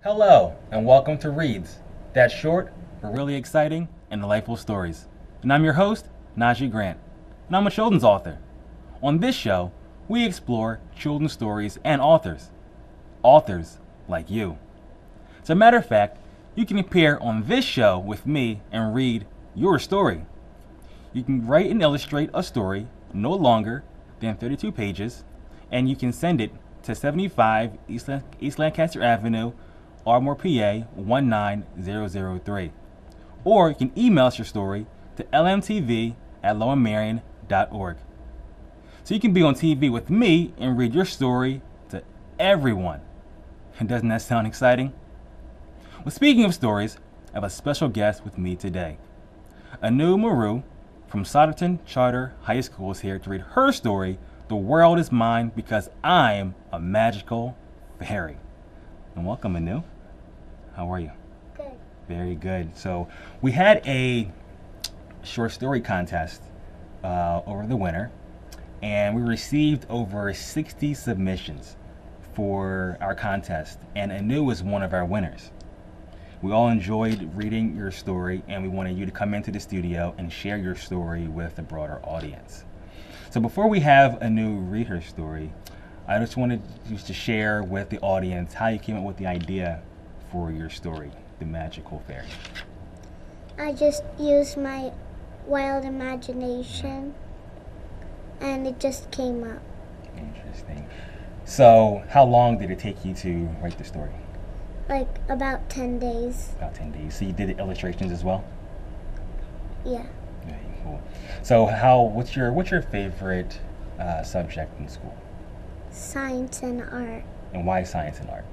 Hello, and welcome to Reads. That's short, but really exciting and delightful stories. And I'm your host, Nahjee Grant, and I'm a children's author. On this show, we explore children's stories and authors. Authors like you. As a matter of fact, you can appear on this show with me and read your story. You can write and illustrate a story no longer than 32 pages, and you can send it to 75 East Lancaster Avenue, Ardmore, PA 19003. Or you can email us your story to lmtv@lowermarion.org. So you can be on TV with me and read your story to everyone. And doesn't that sound exciting? Well, speaking of stories, I have a special guest with me today. Anu Maru from Souderton Charter High School is here to read her story, The World is Mine Because I'm a Magical Fairy. And welcome, Anu. How are you? Good. Very good. So we had a short story contest over the winter, and we received over 60 submissions for our contest, and Anu was one of our winners. We all enjoyed reading your story, and we wanted you to come into the studio and share your story with the broader audience. So before we have Anu read her story, I just wanted you to share with the audience how you came up with the idea for your story, The Magical Fairy. I just used my wild imagination and it just came up. Interesting. So how long did it take you to write the story? Like about 10 days. About 10 days. So you did the illustrations as well? Yeah. Very cool. So what's your favorite subject in school? Science and art. And why science and art?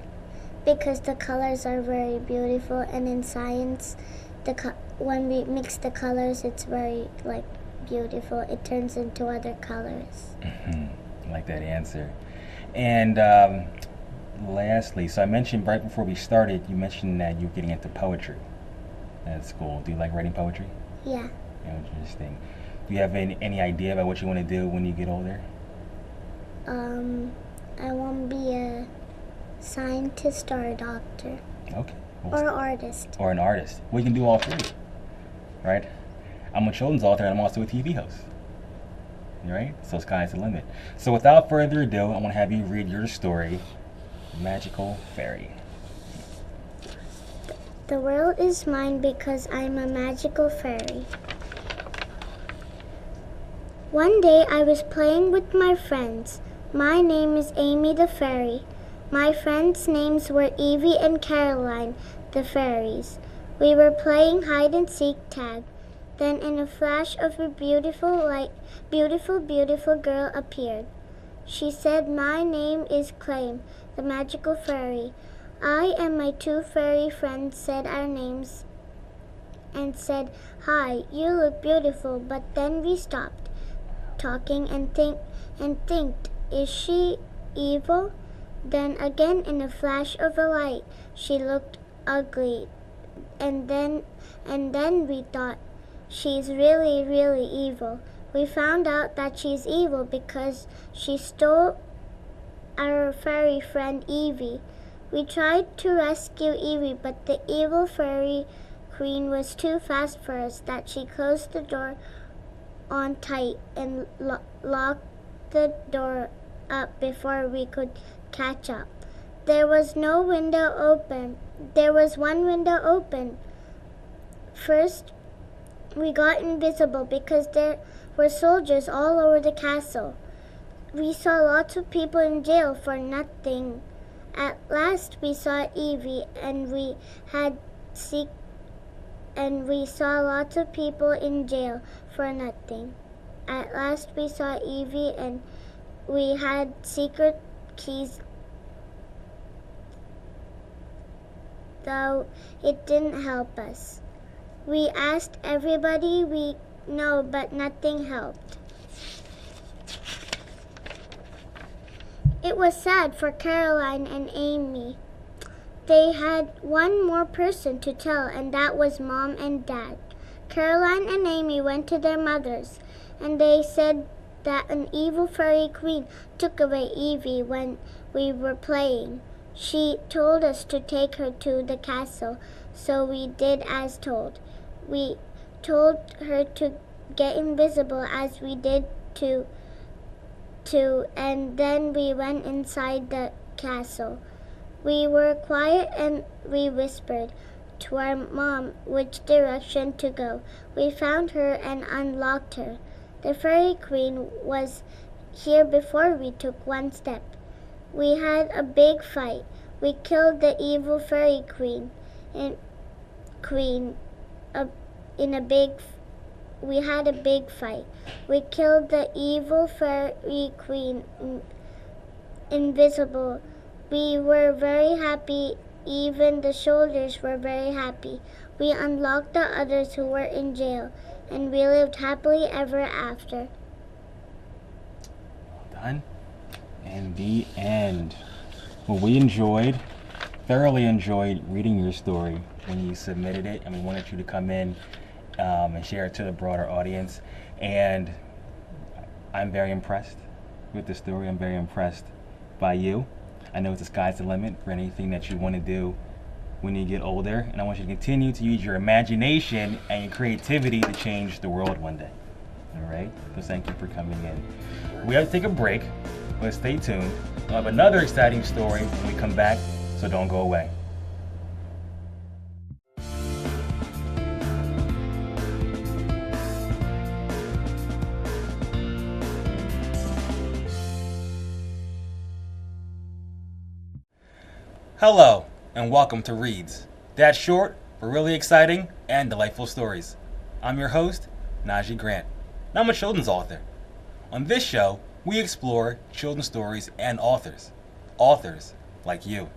Because the colors are very beautiful, and in science, when we mix the colors, it's very beautiful. It turns into other colors. I like that answer. And lastly, so I mentioned right before we started, you mentioned that you're getting into poetry at school. Do you like writing poetry? Yeah. Interesting. Do you have any idea about what you want to do when you get older? I want to be a scientist or a doctor. Okay. Or an artist. Or an artist. We can do all three, right? I'm a children's author and I'm also a TV host. Right? So sky's the limit. So without further ado, I want to have you read your story, Magical Fairy. The world is mine because I'm a magical fairy. One day I was playing with my friends. My name is Amy the Fairy. My friends' names were Evie and Caroline, the fairies. We were playing hide and seek tag. Then in a flash of a beautiful light, beautiful girl appeared. She said, "My name is Claim, the magical fairy." I and my two fairy friends said our names and said, "Hi, you look beautiful," but then we stopped talking and thinked, is she evil? Then again in a flash of a light, she looked ugly. And then we thought, she's really, really evil. We found out that she's evil because she stole our fairy friend Evie. We tried to rescue Evie, but the evil fairy queen was too fast for us, that she closed the door on tight and locked the door up before we could catch up. There was one window open. First, we got invisible because there were soldiers all over the castle. We saw lots of people in jail for nothing. At last we saw Evie, and we saw lots of people in jail for nothing. At last we saw Evie, and we had secret keys, though it didn't help us. We asked everybody we know, but nothing helped. It was sad for Caroline and Amy. They had one more person to tell, and that was Mom and Dad. Caroline and Amy went to their mothers, and they said that an evil fairy queen took away Evie when we were playing. She told us to take her to the castle, so we did as told. We told her to get invisible as we did too, and then we went inside the castle. We were quiet and we whispered to our mom which direction to go. We found her and unlocked her. The fairy queen was here before we took one step. We had a big fight. We killed the evil fairy queen we had a big fight. We killed the evil fairy queen invisible. We were very happy. Even the soldiers were very happy. We unlocked the others who were in jail, and we lived happily ever after. Well done. And the end. Well, we thoroughly enjoyed reading your story when you submitted it, and we wanted you to come in and share it to the broader audience. And I'm very impressed with the story. I'm very impressed by you. I know the sky's the limit for anything that you want to do when you get older, and I want you to continue to use your imagination and your creativity to change the world one day. All right? So thank you for coming in. We have to take a break, but stay tuned. We'll have another exciting story when we come back, so don't go away. Hello, and welcome to Reads. That's short for really exciting and delightful stories. I'm your host, Nahjee Grant, and I'm a children's author. On this show, we explore children's stories and authors like you.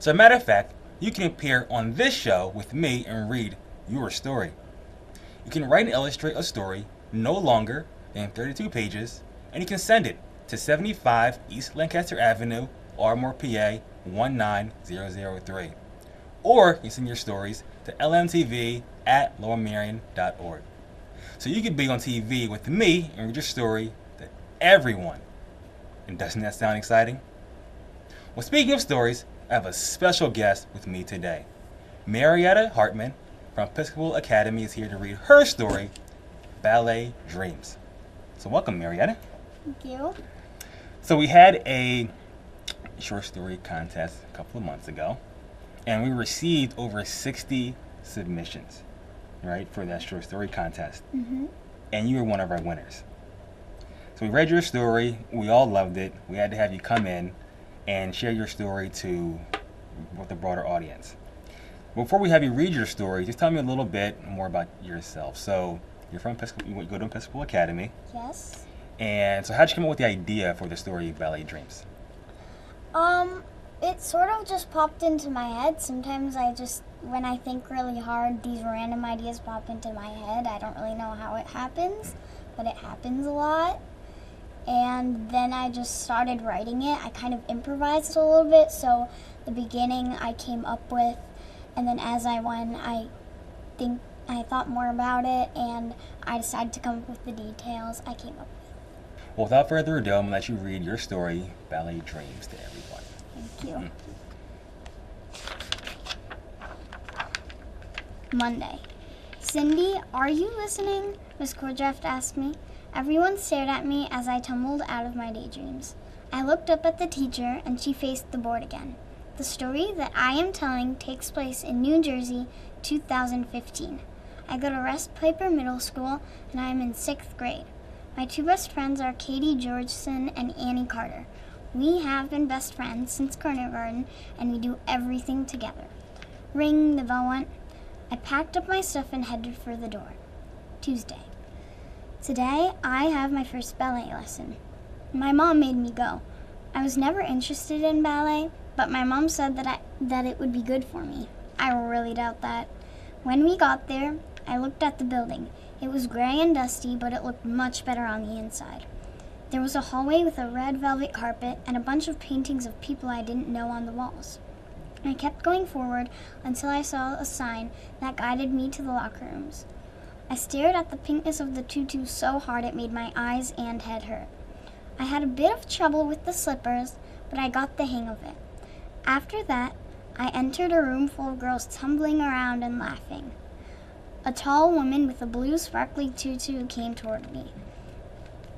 So, as a matter of fact, you can appear on this show with me and read your story. You can write and illustrate a story no longer than 32 pages, and you can send it to 75 East Lancaster Avenue, Ardmore, PA 19003. Or you send your stories to lmtv@lowermerion.org. So you could be on TV with me and read your story to everyone. And doesn't that sound exciting? Well, speaking of stories, I have a special guest with me today. Mariette Hartman from Episcopal Academy is here to read her story, Ballet Dreams. So welcome, Mariette. Thank you. So we had a short story contest a couple of months ago, and we received over 60 submissions, right, for that short story contest. Mm-hmm. And you were one of our winners. So we read your story, we all loved it. We had to have you come in and share your story with the broader audience. Before we have you read your story, just tell me a little bit more about yourself. So you're from Episcopal, you go to Episcopal Academy. Yes. And so how'd you come up with the idea for the story Ballet Dreams? It sort of just popped into my head. Sometimes when I think really hard, these random ideas pop into my head. I don't really know how it happens, but it happens a lot. And then I just started writing it. I kind of improvised a little bit, so the beginning I came up with, and then as I went, I thought more about it, and I decided to come up with the details I came up with. Well, without further ado, I'm going to let you read your story, Ballet Dreams, to everyone. Thank you. Monday. Cindy, are you listening? Miss Cordraft asked me. Everyone stared at me as I tumbled out of my daydreams. I looked up at the teacher, and she faced the board again. The story that I am telling takes place in New Jersey, 2015. I go to Rest Piper Middle School, and I am in 6th grade. My two best friends are Katie Georgeson and Annie Carter. We have been best friends since kindergarten, and we do everything together. Ring, the bell went. I packed up my stuff and headed for the door. Tuesday. Today, I have my first ballet lesson. My mom made me go. I was never interested in ballet, but my mom said that it would be good for me. I really doubt that. When we got there, I looked at the building. It was gray and dusty, but it looked much better on the inside. There was a hallway with a red velvet carpet and a bunch of paintings of people I didn't know on the walls. I kept going forward until I saw a sign that guided me to the locker rooms. I stared at the pinkness of the tutu so hard it made my eyes and head hurt. I had a bit of trouble with the slippers, but I got the hang of it. After that, I entered a room full of girls tumbling around and laughing. A tall woman with a blue sparkly tutu came toward me.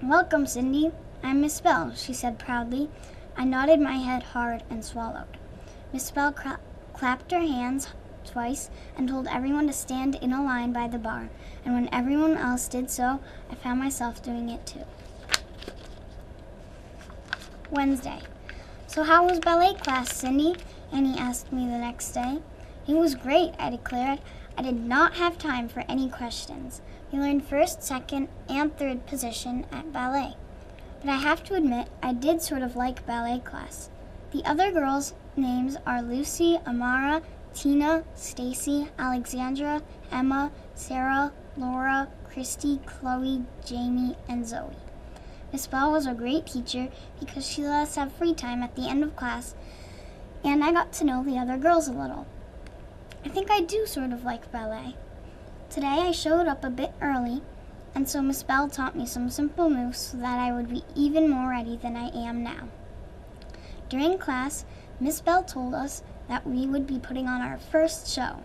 "Welcome, Cindy. I'm Miss Bell," she said proudly. I nodded my head hard and swallowed. Miss Bell clapped her hands twice and told everyone to stand in a line by the bar, and when everyone else did so, I found myself doing it too. Wednesday. "So how was ballet class, Cindy?" Annie asked me the next day. "It was great," I declared. I did not have time for any questions. We learned first, second, and third position at ballet. But I have to admit, I did sort of like ballet class. The other girls' names are Lucy, Amara, Tina, Stacy, Alexandra, Emma, Sarah, Laura, Christy, Chloe, Jamie, and Zoe. Miss Bell was a great teacher because she let us have free time at the end of class, and I got to know the other girls a little. I think I do sort of like ballet. Today I showed up a bit early, and so Miss Bell taught me some simple moves so that I would be even more ready than I am now. During class, Miss Bell told us that we would be putting on our first show.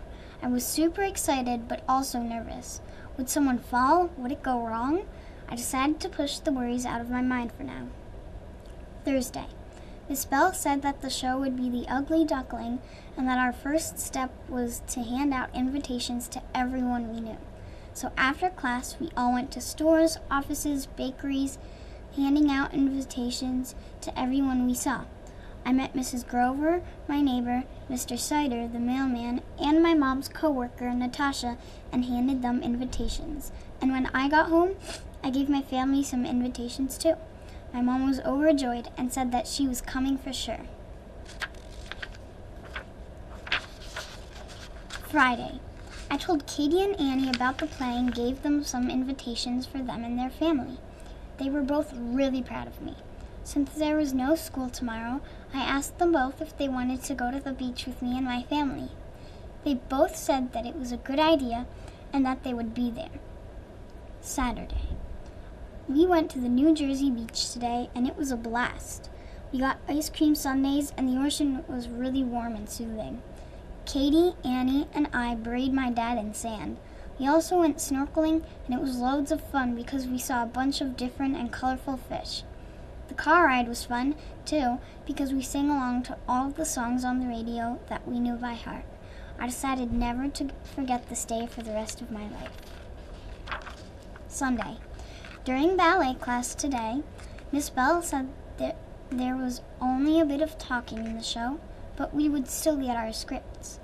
I was super excited but also nervous. Would someone fall? Would it go wrong? I decided to push the worries out of my mind for now. Thursday. Miss Bell said that the show would be The Ugly Duckling and that our first step was to hand out invitations to everyone we knew. So after class, we all went to stores, offices, bakeries, handing out invitations to everyone we saw. I met Mrs. Grover, my neighbor, Mr. Sider, the mailman, and my mom's coworker, Natasha, and handed them invitations. And when I got home, I gave my family some invitations too. My mom was overjoyed and said that she was coming for sure. Friday. I told Katie and Annie about the play and gave them some invitations for them and their family. They were both really proud of me. Since there was no school tomorrow, I asked them both if they wanted to go to the beach with me and my family. They both said that it was a good idea and that they would be there. Saturday. We went to the New Jersey beach today and it was a blast. We got ice cream sundaes and the ocean was really warm and soothing. Katie, Annie, and I buried my dad in sand. We also went snorkeling and it was loads of fun because we saw a bunch of different and colorful fish. The car ride was fun, too, because we sang along to all of the songs on the radio that we knew by heart. I decided never to forget this day for the rest of my life. Sunday. During ballet class today, Miss Bell said that there was only a bit of talking in the show, but we would still get our scripts.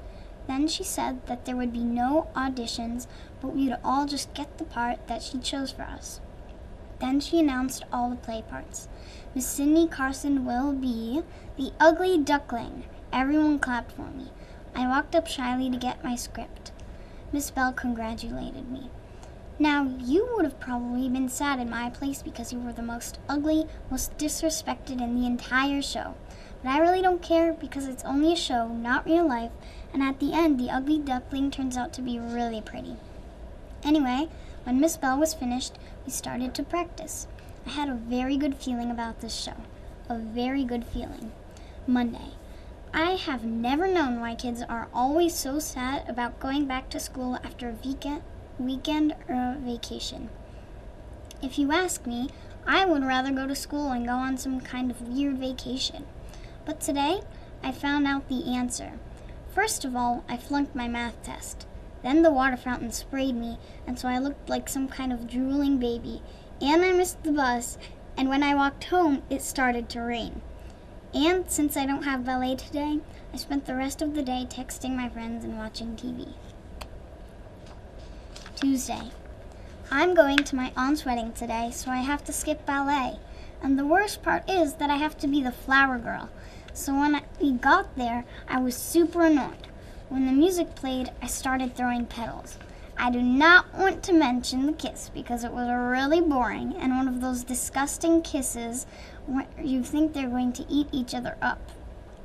Then she said that there would be no auditions, but we would all just get the part that she chose for us. Then she announced all the play parts. Miss Cindy Carson will be the Ugly Duckling. Everyone clapped for me. I walked up shyly to get my script. Miss Bell congratulated me. Now, you would have probably been sad in my place because you were the most ugly, most disrespected in the entire show. But I really don't care because it's only a show, not real life, and at the end, the Ugly Duckling turns out to be really pretty. Anyway, when Miss Bell was finished, we started to practice. I had a very good feeling about this show. A very good feeling. Monday. I have never known why kids are always so sad about going back to school after a weekend or a vacation. If you ask me, I would rather go to school and go on some kind of weird vacation. But today, I found out the answer. First of all, I flunked my math test. Then the water fountain sprayed me, and so I looked like some kind of drooling baby. And I missed the bus, and when I walked home, it started to rain. And since I don't have ballet today, I spent the rest of the day texting my friends and watching TV. Tuesday. I'm going to my aunt's wedding today, so I have to skip ballet. And the worst part is that I have to be the flower girl. So when we got there, I was super annoyed. When the music played, I started throwing petals. I do not want to mention the kiss because it was really boring and one of those disgusting kisses where you think they're going to eat each other up.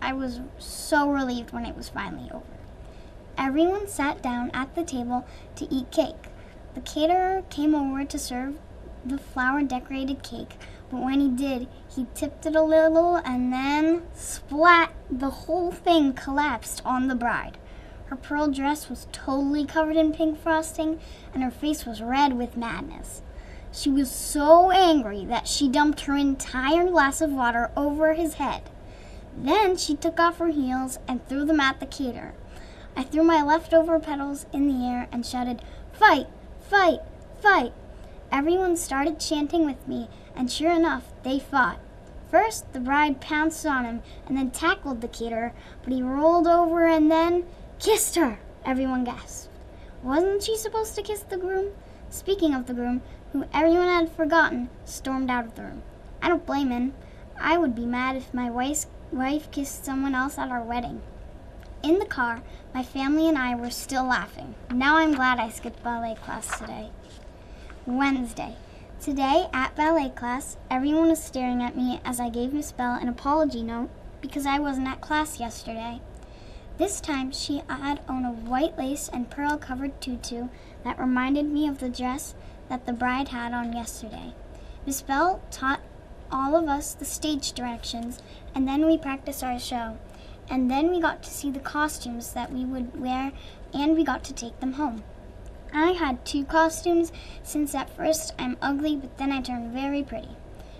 I was so relieved when it was finally over. Everyone sat down at the table to eat cake. The caterer came over to serve the flower-decorated cake But when he did, he tipped it a little and then, splat, the whole thing collapsed on the bride. Her pearl dress was totally covered in pink frosting, and her face was red with madness. She was so angry that she dumped her entire glass of water over his head. Then she took off her heels and threw them at the caterer. I threw my leftover petals in the air and shouted, "Fight! Fight! Fight!" Everyone started chanting with me, and sure enough, they fought. First, the bride pounced on him and then tackled the caterer, but he rolled over and then kissed her, everyone gasped. Wasn't she supposed to kiss the groom? Speaking of the groom, who everyone had forgotten, stormed out of the room. I don't blame him. I would be mad if my wife kissed someone else at our wedding. In the car, my family and I were still laughing. Now I'm glad I skipped ballet class today. Wednesday. Today, at ballet class, everyone was staring at me as I gave Miss Bell an apology note because I wasn't at class yesterday. This time, she had on a white lace and pearl-covered tutu that reminded me of the dress that the bride had on yesterday. Miss Bell taught all of us the stage directions, and then we practiced our show. And then we got to see the costumes that we would wear, and we got to take them home. I had 2 costumes, since at first I'm ugly, but then I turned very pretty.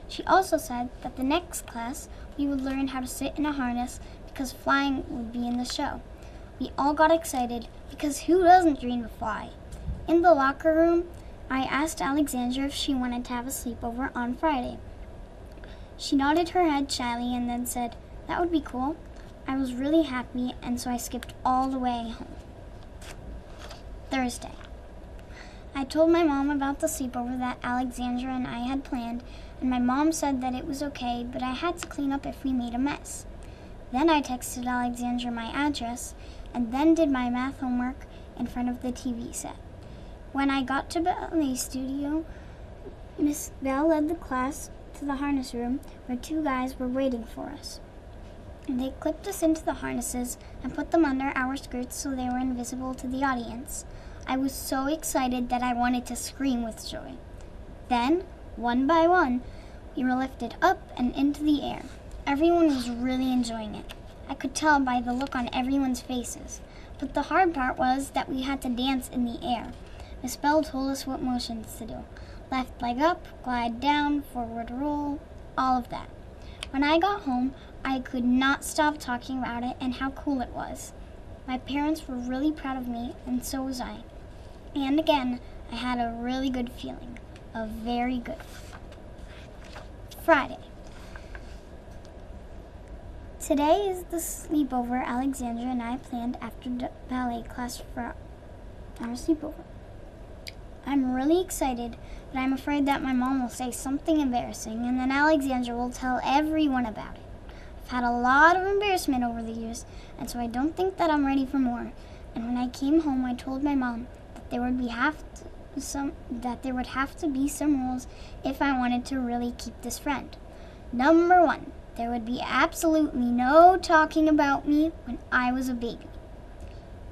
She also said that the next class we would learn how to sit in a harness because flying would be in the show. We all got excited because who doesn't dream to fly? In the locker room, I asked Alexandra if she wanted to have a sleepover on Friday. She nodded her head shyly and then said, "That would be cool." I was really happy, and so I skipped all the way home. Thursday. I told my mom about the sleepover that Alexandra and I had planned, and my mom said that it was okay, but I had to clean up if we made a mess. Then I texted Alexandra my address, and then did my math homework in front of the TV set. When I got to ballet studio, Miss Bell led the class to the harness room where 2 guys were waiting for us. They clipped us into the harnesses and put them under our skirts so they were invisible to the audience. I was so excited that I wanted to scream with joy. Then, one by one, we were lifted up and into the air. Everyone was really enjoying it. I could tell by the look on everyone's faces. But the hard part was that we had to dance in the air. Miss Bell told us what motions to do. Left leg up, glide down, forward roll, all of that. When I got home, I could not stop talking about it and how cool it was. My parents were really proud of me, and so was I. And again, I had a really good feeling. A very good. Friday. Today is the sleepover Alexandra and I planned after ballet class for our sleepover. I'm really excited, but I'm afraid that my mom will say something embarrassing, and then Alexandra will tell everyone about it. I've had a lot of embarrassment over the years, and so I don't think that I'm ready for more. And when I came home, I told my mom that there would have to be some rules if I wanted to really keep this friend. Number 1, there would be absolutely no talking about me when I was a baby.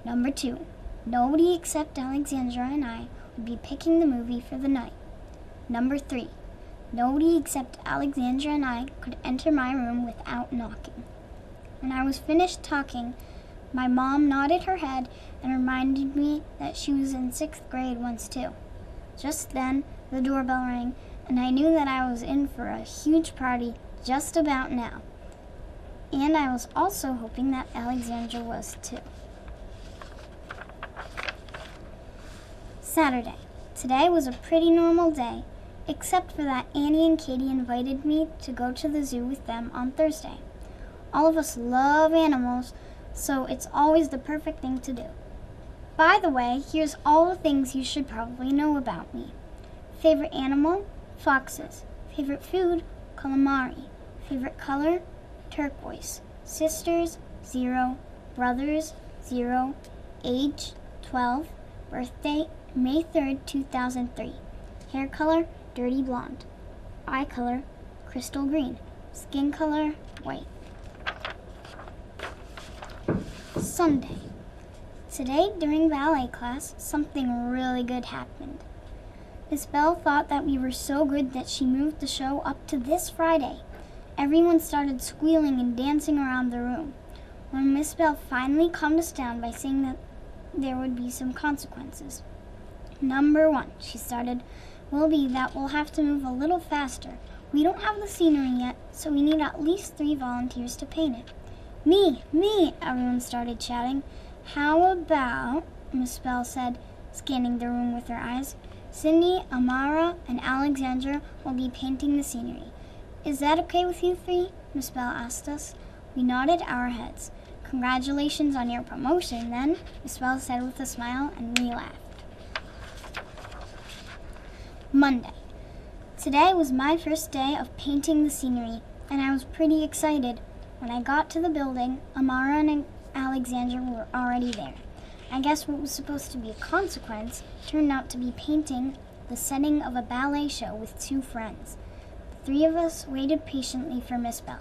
Number 2, nobody except Alexandra and I would be picking the movie for the night. Number 3, nobody except Alexandra and I could enter my room without knocking. When I was finished talking, my mom nodded her head and reminded me that she was in 6th grade once too. Just then, the doorbell rang, and I knew that I was in for a huge party just about now. And I was also hoping that Alexandra was too. Saturday. Today was a pretty normal day, except for that Annie and Katie invited me to go to the zoo with them on Thursday. All of us love animals, so it's always the perfect thing to do. By the way, here's all the things you should probably know about me. Favorite animal? Foxes. Favorite food? Calamari. Favorite color? Turquoise. Sisters? 0. Brothers? 0. Age? 12. Birthday? May 3rd, 2003. Hair color? Dirty blonde. Eye color? Crystal green. Skin color? White. Sunday. Today, during ballet class, something really good happened. Miss Bell thought that we were so good that she moved the show up to this Friday. Everyone started squealing and dancing around the room. When Miss Bell finally calmed us down by saying that there would be some consequences. Number 1, she started, will be that we'll have to move a little faster. We don't have the scenery yet, so we need at least 3 volunteers to paint it. Me, everyone started shouting. How about, Miss Bell said, scanning the room with her eyes, Cindy, Amara, and Alexandra will be painting the scenery. Is that okay with you 3? Miss Bell asked us. We nodded our heads. Congratulations on your promotion, then, Miss Bell said with a smile, and we laughed. Monday. Today was my first day of painting the scenery, and I was pretty excited. When I got to the building, Amara and Alexandra were already there. I guess what was supposed to be a consequence turned out to be painting the setting of a ballet show with 2 friends. The 3 of us waited patiently for Miss Bell.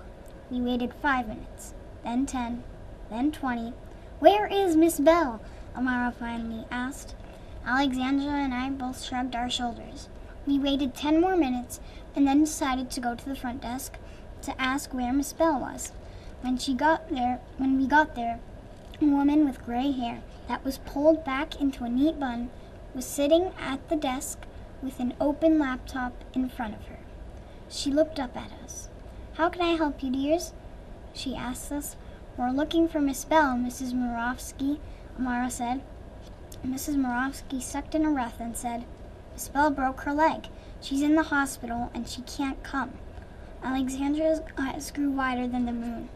We waited 5 minutes, then 10, then 20. Where is Miss Bell? Amara finally asked. Alexandra and I both shrugged our shoulders. We waited 10 more minutes and then decided to go to the front desk to ask where Miss Bell was. When we got there, a woman with gray hair that was pulled back into a neat bun was sitting at the desk with an open laptop in front of her. She looked up at us. How can I help you, dears? She asked us. We're looking for Miss Bell, Mrs. Murovsky, Amara said. Mrs. Murovsky sucked in a breath and said, Miss Bell broke her leg. She's in the hospital and she can't come. Alexandra's eyes grew wider than the moon.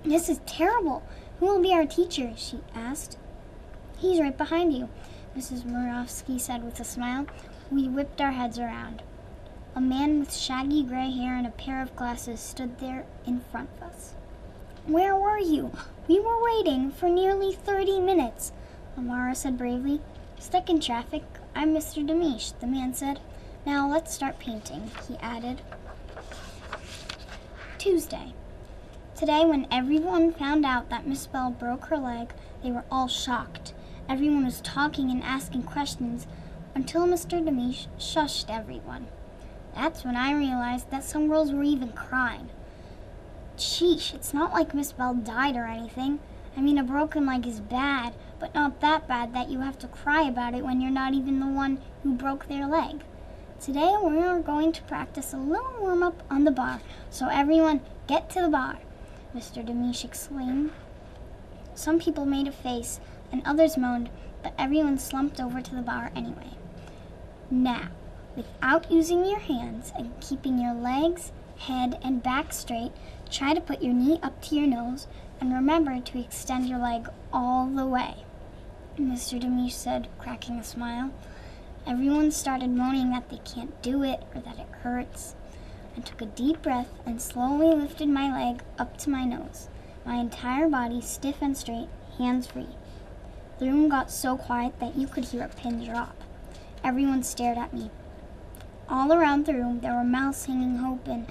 This is terrible. Who will be our teacher? She asked. He's right behind you, Mrs. Murovsky said with a smile. We whipped our heads around. A man with shaggy gray hair and a pair of glasses stood there in front of us. Where were you? We were waiting for nearly 30 minutes, Amara said bravely. Stuck in traffic. I'm Mr. Demish, the man said. Now let's start painting, he added. Tuesday. Today, when everyone found out that Miss Bell broke her leg, they were all shocked. Everyone was talking and asking questions until Mr. Demish shushed everyone. That's when I realized that some girls were even crying. Sheesh, it's not like Miss Bell died or anything. I mean, a broken leg is bad, but not that bad that you have to cry about it when you're not even the one who broke their leg. Today, we are going to practice a little warm-up on the bar, so everyone get to the bar, Mr. Demish exclaimed. Some people made a face, and others moaned, but everyone slumped over to the bar anyway. Now, without using your hands and keeping your legs, head, and back straight, try to put your knee up to your nose, and remember to extend your leg all the way, Mr. Demish said, cracking a smile. Everyone started moaning that they can't do it or that it hurts. I took a deep breath and slowly lifted my leg up to my nose, my entire body stiff and straight, hands free. The room got so quiet that you could hear a pin drop. Everyone stared at me. All around the room there were mouths hanging open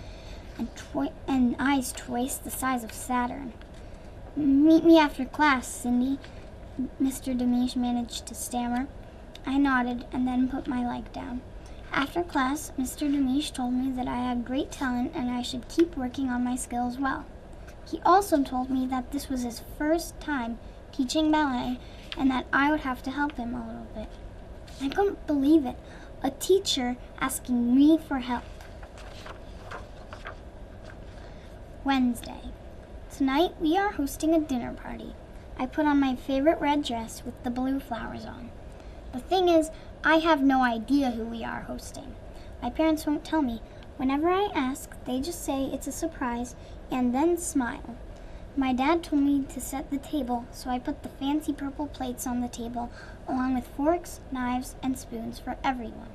and eyes twice the size of Saturn. Meet me after class, Cindy, Mr. Demish managed to stammer. I nodded and then put my leg down. After class, Mr. Demish told me that I had great talent and I should keep working on my skills well. He also told me that this was his first time teaching ballet and that I would have to help him a little bit. I couldn't believe it. A teacher asking me for help. Wednesday. Tonight we are hosting a dinner party. I put on my favorite red dress with the blue flowers on. The thing is, I have no idea who we are hosting. My parents won't tell me. Whenever I ask, they just say it's a surprise and then smile. My dad told me to set the table, so I put the fancy purple plates on the table, along with forks, knives, and spoons for everyone.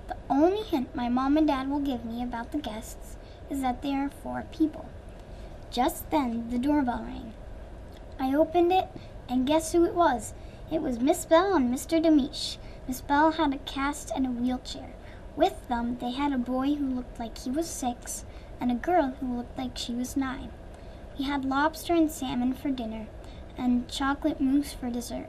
The only hint my mom and dad will give me about the guests is that there are 4 people. Just then, the doorbell rang. I opened it, and guess who it was? It was Miss Bell and Mr. Demish. Miss Bell had a cast and a wheelchair. With them, they had a boy who looked like he was 6, and a girl who looked like she was 9. We had lobster and salmon for dinner, and chocolate mousse for dessert.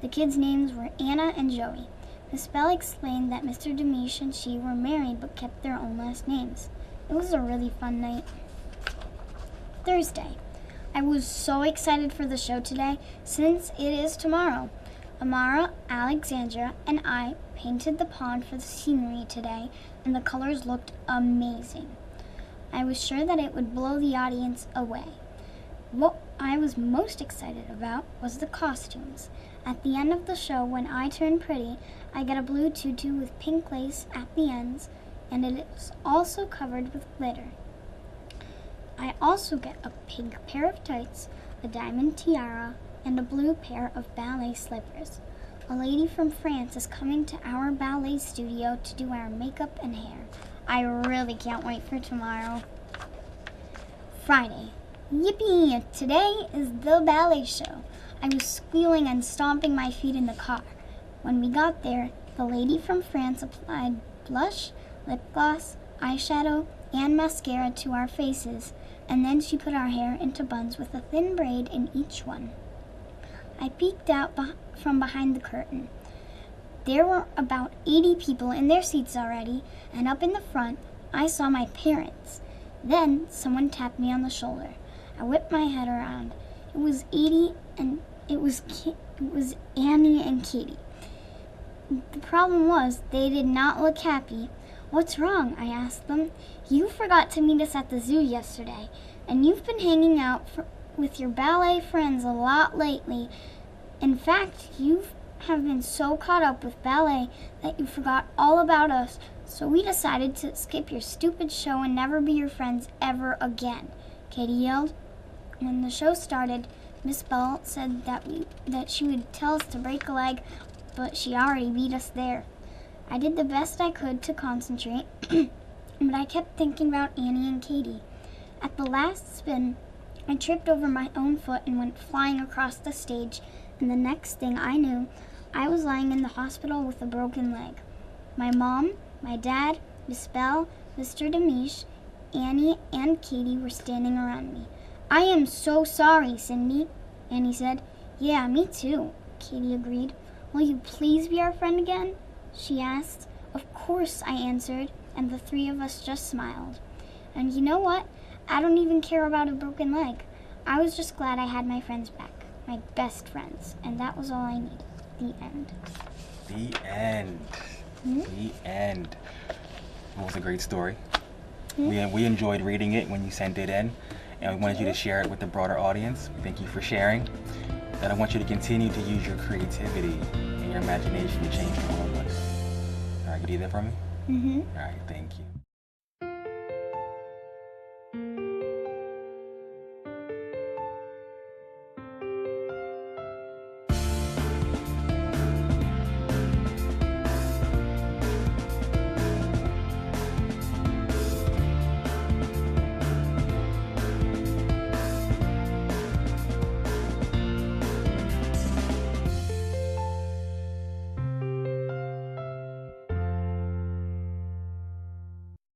The kids' names were Anna and Joey. Miss Bell explained that Mr. Demish and she were married but kept their own last names. It was a really fun night. Thursday. I was so excited for the show today since it is tomorrow. Amara, Alexandra, and I painted the pond for the scenery today, and the colors looked amazing. I was sure that it would blow the audience away. What I was most excited about was the costumes. At the end of the show, when I turn pretty, I get a blue tutu with pink lace at the ends, and it is also covered with glitter. I also get a pink pair of tights, a diamond tiara, and a blue pair of ballet slippers. A lady from France is coming to our ballet studio to do our makeup and hair. I really can't wait for tomorrow. Friday. Yippee! Today is the ballet show. I was squealing and stomping my feet in the car. When we got there, the lady from France applied blush, lip gloss, eyeshadow, and mascara to our faces, and then she put our hair into buns with a thin braid in each one. I peeked out from behind the curtain. There were about 80 people in their seats already, and up in the front, I saw my parents. Then someone tapped me on the shoulder. I whipped my head around. It was Annie and Katie. The problem was they did not look happy. "What's wrong?" I asked them. "You forgot to meet us at the zoo yesterday, and you've been hanging out with your ballet friends a lot lately. In fact, you have been so caught up with ballet that you forgot all about us, so we decided to skip your stupid show and never be your friends ever again," Katie yelled. When the show started, Miss Bell said that she would tell us to break a leg, but she already beat us there. I did the best I could to concentrate, but I kept thinking about Annie and Katie. At the last spin, I tripped over my own foot and went flying across the stage, and the next thing I knew, I was lying in the hospital with a broken leg. My mom, my dad, Miss Bell, Mr. Demish, Annie, and Katie were standing around me. "I am so sorry, Cindy," Annie said. "Yeah, me too," Katie agreed. "Will you please be our friend again?" she asked. "Of course," I answered, and the three of us just smiled. And you know what? I don't even care about a broken leg. I was just glad I had my friends back, my best friends, and that was all I needed. The end. The end. The end. It was a great story. We enjoyed reading it when you sent it in, and we wanted you to share it with the broader audience. Thank you for sharing. And I want you to continue to use your creativity and your imagination to change the world. All right, could you do that for me? All right, thank you.